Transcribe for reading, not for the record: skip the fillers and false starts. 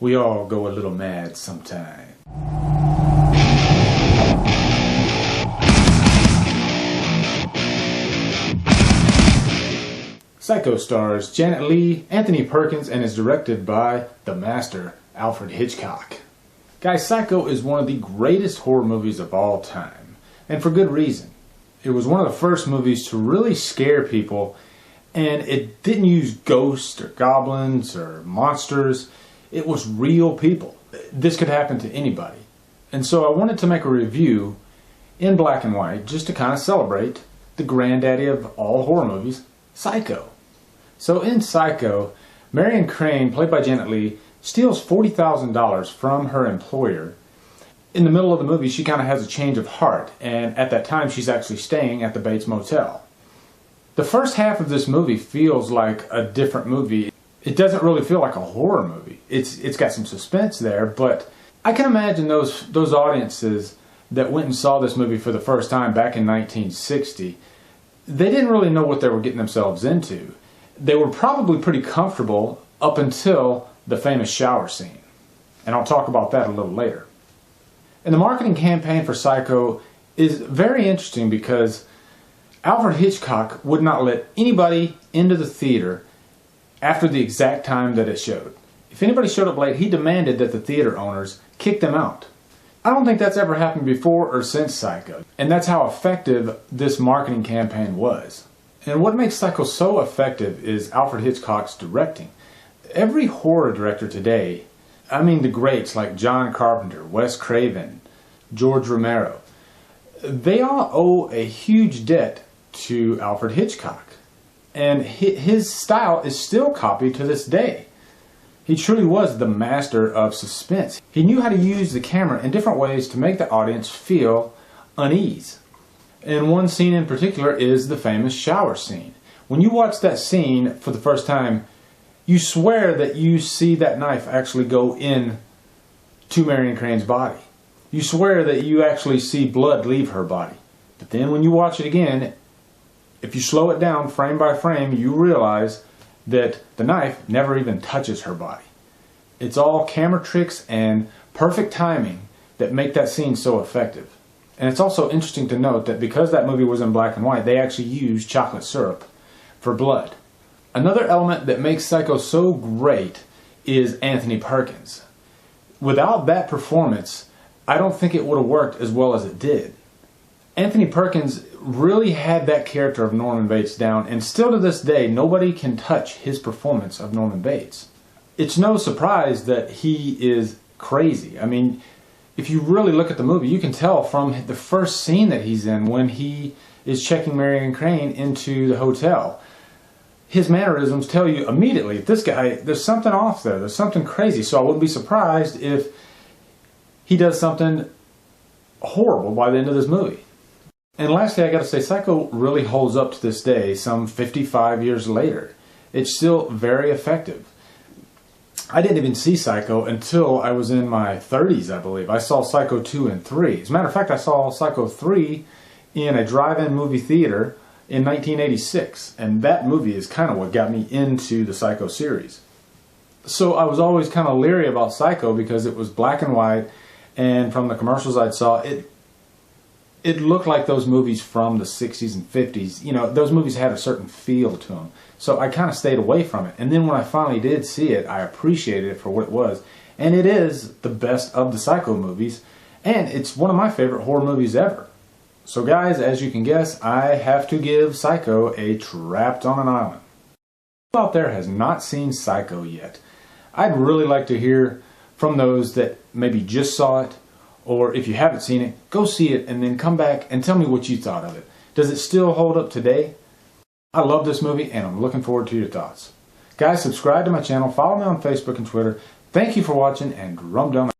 We all go a little mad sometime. Psycho stars Janet Leigh, Anthony Perkins, and is directed by the master, Alfred Hitchcock. Guys, Psycho is one of the greatest horror movies of all time, and for good reason. It was one of the first movies to really scare people, and it didn't use ghosts or goblins or monsters. It was real people. This could happen to anybody. And so I wanted to make a review in black and white just to kind of celebrate the granddaddy of all horror movies, Psycho. So in Psycho, Marion Crane, played by Janet Leigh, steals $40,000 from her employer. In the middle of the movie, she kind of has a change of heart, and at that time she's actually staying at the Bates Motel. The first half of this movie feels like a different movie. It doesn't really feel like a horror movie. It's got some suspense there, but I can imagine those audiences that went and saw this movie for the first time back in 1960, they didn't really know what they were getting themselves into. They were probably pretty comfortable up until the famous shower scene. And I'll talk about that a little later. And the marketing campaign for Psycho is very interesting because Alfred Hitchcock would not let anybody into the theater after the exact time that it showed. If anybody showed up late, he demanded that the theater owners kick them out. I don't think that's ever happened before or since Psycho. And that's how effective this marketing campaign was. And what makes Psycho so effective is Alfred Hitchcock's directing. Every horror director today, I mean the greats like John Carpenter, Wes Craven, George Romero, they all owe a huge debt to Alfred Hitchcock. And his style is still copied to this day. He truly was the master of suspense. He knew how to use the camera in different ways to make the audience feel unease. And one scene in particular is the famous shower scene. When you watch that scene for the first time, you swear that you see that knife actually go in to Marion Crane's body. You swear that you actually see blood leave her body. But then when you watch it again, if you slow it down frame by frame, you realize that the knife never even touches her body. It's all camera tricks and perfect timing that make that scene so effective. And it's also interesting to note that because that movie was in black and white, they actually used chocolate syrup for blood. Another element that makes Psycho so great is Anthony Perkins. Without that performance, I don't think it would have worked as well as it did. Anthony Perkins really had that character of Norman Bates down, and still to this day, nobody can touch his performance of Norman Bates. It's no surprise that he is crazy. I mean, if you really look at the movie, you can tell from the first scene that he's in when he is checking Marion Crane into the hotel. His mannerisms tell you immediately, this guy, there's something off there, there's something crazy. So I wouldn't be surprised if he does something horrible by the end of this movie. And lastly, I gotta say, Psycho really holds up to this day, some 55 years later. It's still very effective. I didn't even see Psycho until I was in my 30s, I believe. I saw Psycho 2 and 3. As a matter of fact, I saw Psycho 3 in a drive-in movie theater in 1986. And that movie is kind of what got me into the Psycho series. So I was always kind of leery about Psycho because it was black and white, and from the commercials I saw, it looked like those movies from the 60s and 50s. You know, those movies had a certain feel to them. So I kind of stayed away from it. And then when I finally did see it, I appreciated it for what it was. And it is the best of the Psycho movies. And it's one of my favorite horror movies ever. So guys, as you can guess, I have to give Psycho a Trapped on an Island. Who out there has not seen Psycho yet? I'd really like to hear from those that maybe just saw it, or if you haven't seen it, go see it and then come back and tell me what you thought of it. Does it still hold up today? I love this movie and I'm looking forward to your thoughts. Guys, subscribe to my channel, follow me on Facebook and Twitter. Thank you for watching, and Humdrum.